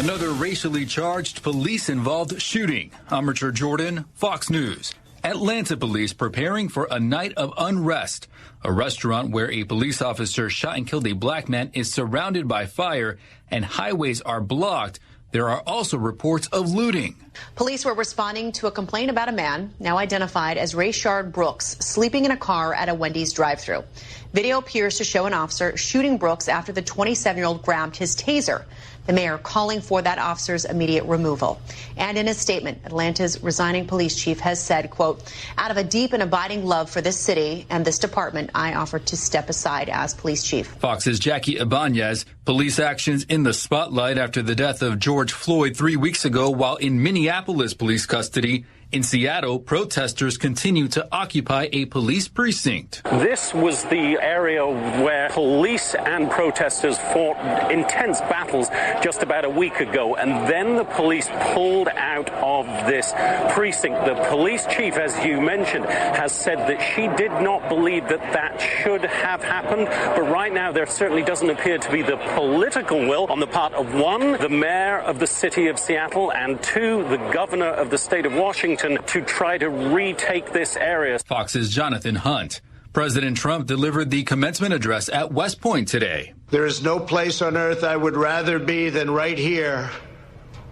Another racially charged police-involved shooting. I'm Richard Jordan, Fox News. Atlanta police preparing for a night of unrest. A restaurant where a police officer shot and killed a black man is surrounded by fire and highways are blocked. There are also reports of looting. Police were responding to a complaint about a man, now identified as Rayshard Brooks, sleeping in a car at a Wendy's drive-thru. Video appears to show an officer shooting Brooks after the 27-year-old grabbed his taser. The mayor calling for that officer's immediate removal. And in a statement, Atlanta's resigning police chief has said, quote, out of a deep and abiding love for this city and this department, I offer to step aside as police chief. Fox's Jackie Ibanez. Police actions in the spotlight after the death of George Floyd 3 weeks ago while in Minneapolis police custody. In Seattle, protesters continue to occupy a police precinct. This was the area where police and protesters fought intense battles just about a week ago, and then the police pulled out of this precinct. The police chief, as you mentioned, has said that she did not believe that that should have happened, but right now there certainly doesn't appear to be the political will on the part of one, the mayor of the city of Seattle, and two, the governor of the state of Washington, to try to retake this area. Fox's Jonathan Hunt. President Trump delivered the commencement address at West Point today. There is no place on earth I would rather be than right here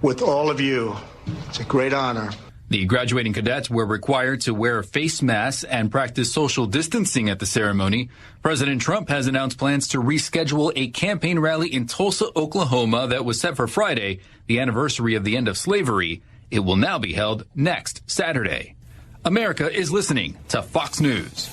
with all of you. It's a great honor. The graduating cadets were required to wear face masks and practice social distancing at the ceremony. President Trump has announced plans to reschedule a campaign rally in Tulsa, Oklahoma that was set for Friday, the anniversary of the end of slavery. It will now be held next Saturday. America is listening to Fox News.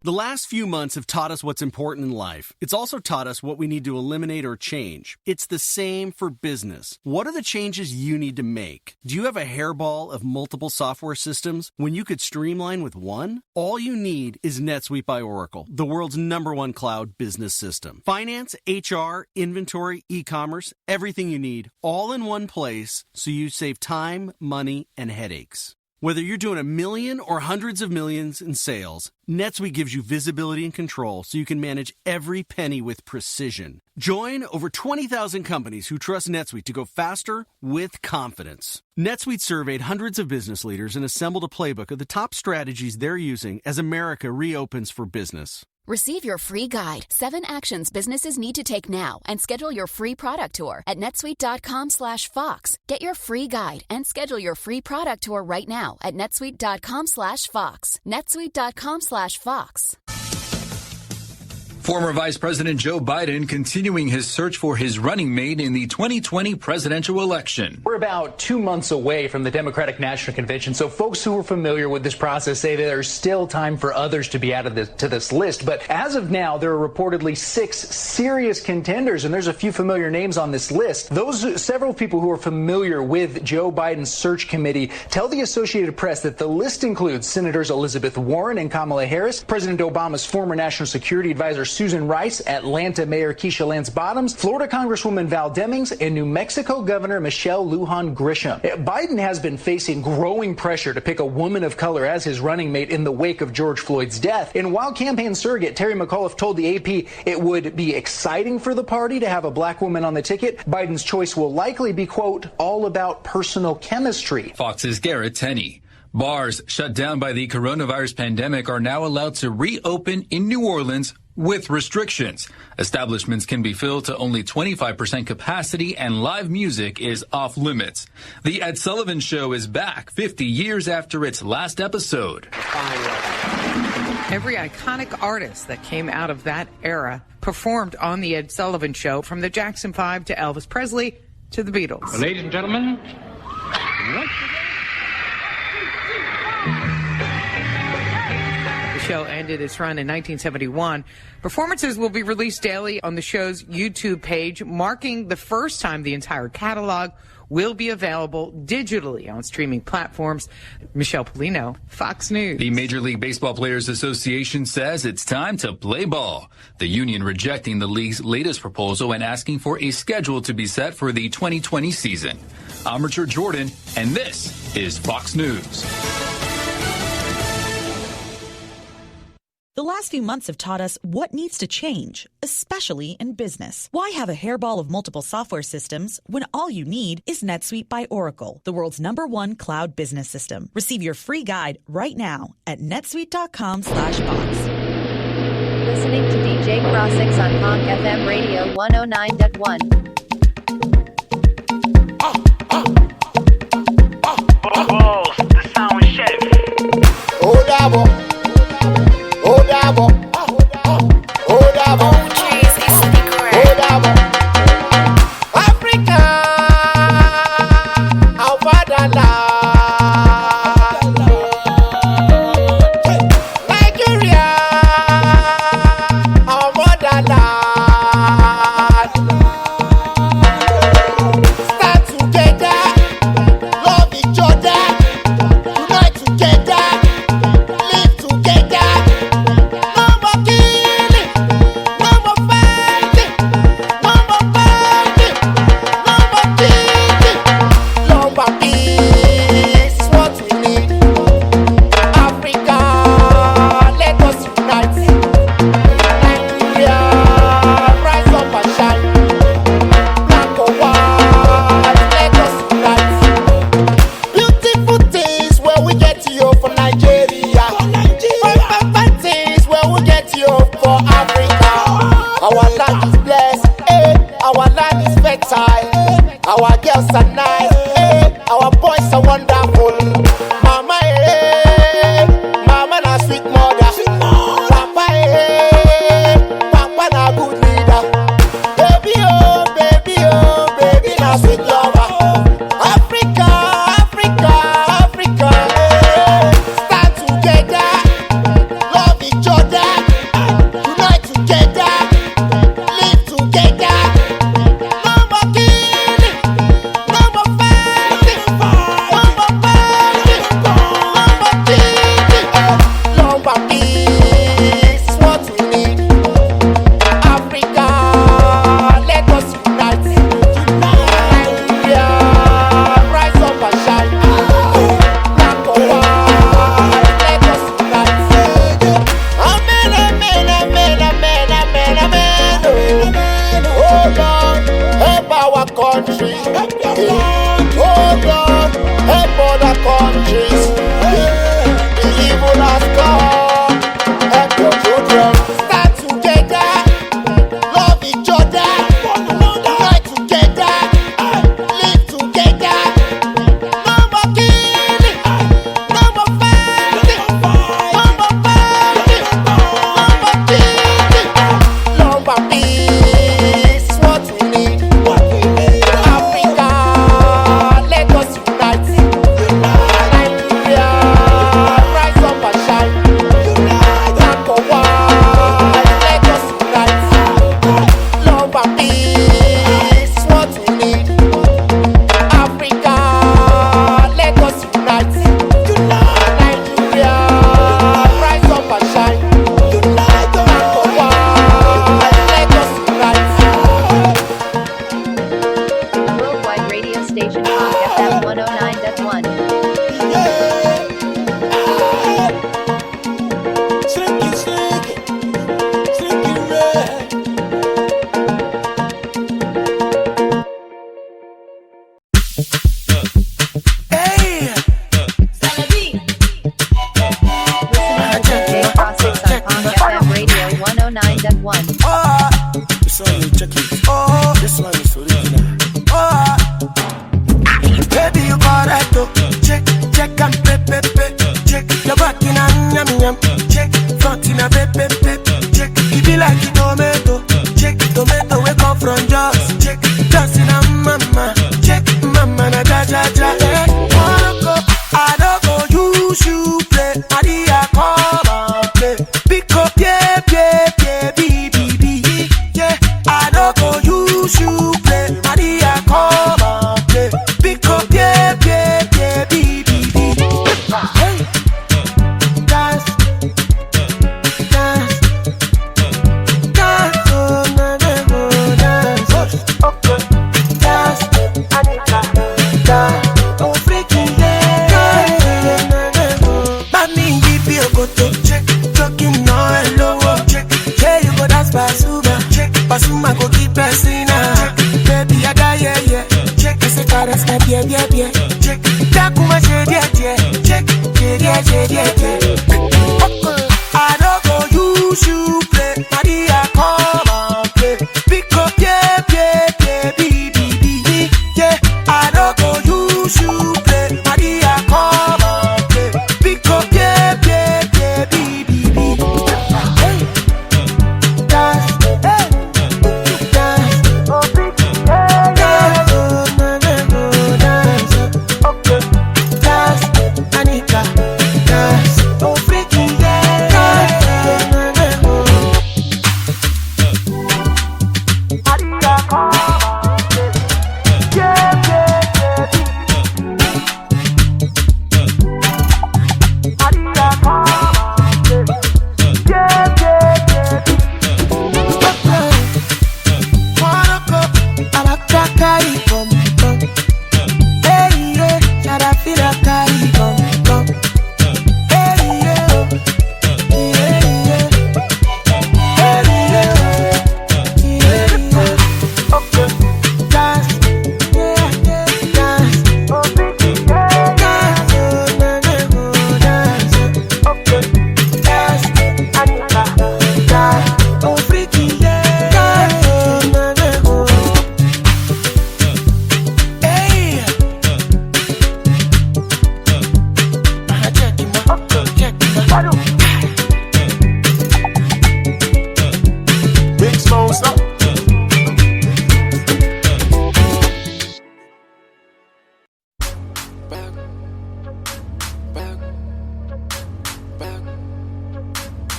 The last few months have taught us what's important in life. It's also taught us what we need to eliminate or change. It's the same for business. What are the changes you need to make? Do you have a hairball of multiple software systems when you could streamline with one? All you need is NetSuite by Oracle, the world's #1 cloud business system. Finance, HR, inventory, e-commerce, everything you need, all in one place so you save time, money, and headaches. Whether you're doing $1 million or hundreds of millions in sales, NetSuite gives you visibility and control so you can manage every penny with precision. Join over 20,000 companies who trust NetSuite to go faster with confidence. NetSuite surveyed hundreds of business leaders and assembled a playbook of the top strategies they're using as America reopens for business. Receive your free guide, 7 actions businesses need to take now, and schedule your free product tour at netsuite.com/Fox. Get your free guide and schedule your free product tour right now at netsuite.com/Fox. netsuite.com/Fox. Former Vice President Joe Biden continuing his search for his running mate in the 2020 presidential election. We're about 2 months away from the Democratic National Convention, so folks who are familiar with this process say that there's still time for others to be added to this list. But as of now, there are reportedly 6 serious contenders, and there's a few familiar names on this list. Several people who are familiar with Joe Biden's search committee tell the Associated Press that the list includes Senators Elizabeth Warren and Kamala Harris, President Obama's former National Security Advisor Susan Rice, Atlanta Mayor Keisha Lance Bottoms, Florida Congresswoman Val Demings, and New Mexico Governor Michelle Lujan Grisham. Biden has been facing growing pressure to pick a woman of color as his running mate in the wake of George Floyd's death. And while campaign surrogate Terry McAuliffe told the AP it would be exciting for the party to have a black woman on the ticket, Biden's choice will likely be, quote, all about personal chemistry. Fox's Garrett Tenney. Bars shut down by the coronavirus pandemic are now allowed to reopen in New Orleans with restrictions. Establishments can be filled to only 25% capacity and live music is off limits. The Ed Sullivan Show is back 50 years after its last episode. Every iconic artist that came out of that era performed on the Ed Sullivan Show, from the Jackson 5 to Elvis Presley to the Beatles. Ladies and gentlemen, The show ended its run in 1971. Performances will be released daily on the show's YouTube page, marking the first time the entire catalog will be available digitally on streaming platforms. Michelle Polino, Fox News. The Major League Baseball Players Association says it's time to play ball. The union rejecting the league's latest proposal and asking for a schedule to be set for the 2020 season. I'm Richard Jordan, and this is Fox News. The last few months have taught us what needs to change, especially in business. Why have a hairball of multiple software systems when all you need is NetSuite by Oracle, the world's #1 cloud business system? Receive your free guide right now at netsuite.com/box. Listening to DJ Crossix on PONK FM Radio 109.1. The sound chef. Africa, our fatherland. Nigeria, our motherland. Stand together, love each other, unite together, live together. No more killing, no more fighting, no more fighting, no more killing. Love and peace is what we need. Africa, let us unite. Nigeria, rise up and shine. Black or white, let us unite. Beautiful things where we get you for Nigeria. Fine things where we get you for Africa. Our land is blessed, our land is fertile. Our girls are nice, our boys are wonderful. Mama, mama na sweet mother. Papa, papa na good leader. Baby, baby na sweet lover. Africa, Africa, Africa. Stand together, love each other, unite together, live together. No more killing, no more fighting, no more fighting, no more killing. Love and peace is what we need. Africa, let us unite. Nigeria, rise up and shine. Black or white, let us unite. Amen, amen, amen, amen, amen, amen. Oh Lord, help our country. Oh Lord, help other countries. The evil has come. Help your children. Stand together, love each other, unite together, live together. No more killing, no more fighting, no more fighting, no more killing. Love and peace is what we need. Africa, let us unite. Nigeria, rise up and shine. Black or white, let us unite. Love and peace is what we need. Africa, let us unite. Nigeria, rise up and shine. Black or white, let us unite. Worldwide radio station PONK FM 109.1. Listening to DJ Crossix on PONK FM Radio 109.1. This one is check it. This one is original. Baby, you correct. Check, check and pep, pep, pep. Check your back in a yum yum. Check front in a pep, pep, pep. Check it be like a tomato. Check tomato we come from Jos. Check dancing a mama. Check mama na ja ja ja. I don't go use you play. Maria come and play. Pick up yeah yeah yeah BBB. Yeah, I don't go use you play. Maria come and play. Pick up yeah yeah yeah BBB. Hey, dance.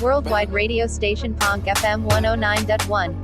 Worldwide radio station PONK FM 109.1.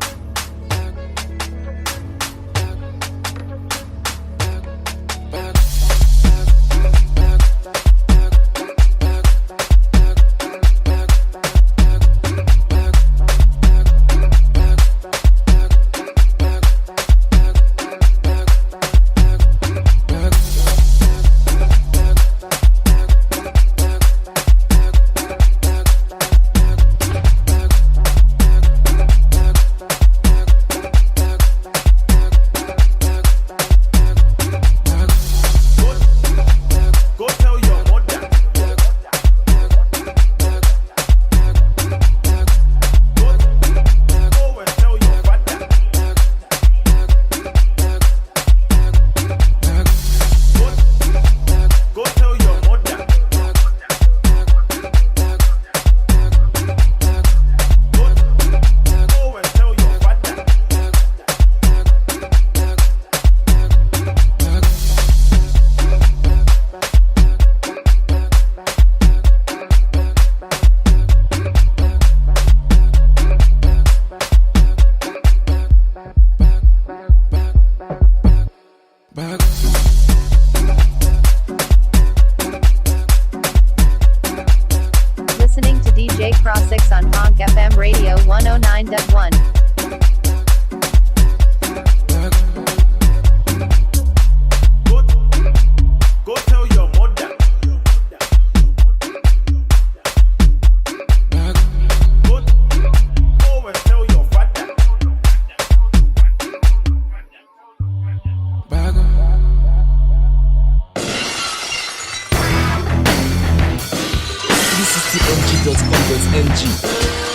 Listening to DJ Crossix on PONK FM Radio 109.1. Go tell your mother. Go and tell your father. This is tmg.com.ng.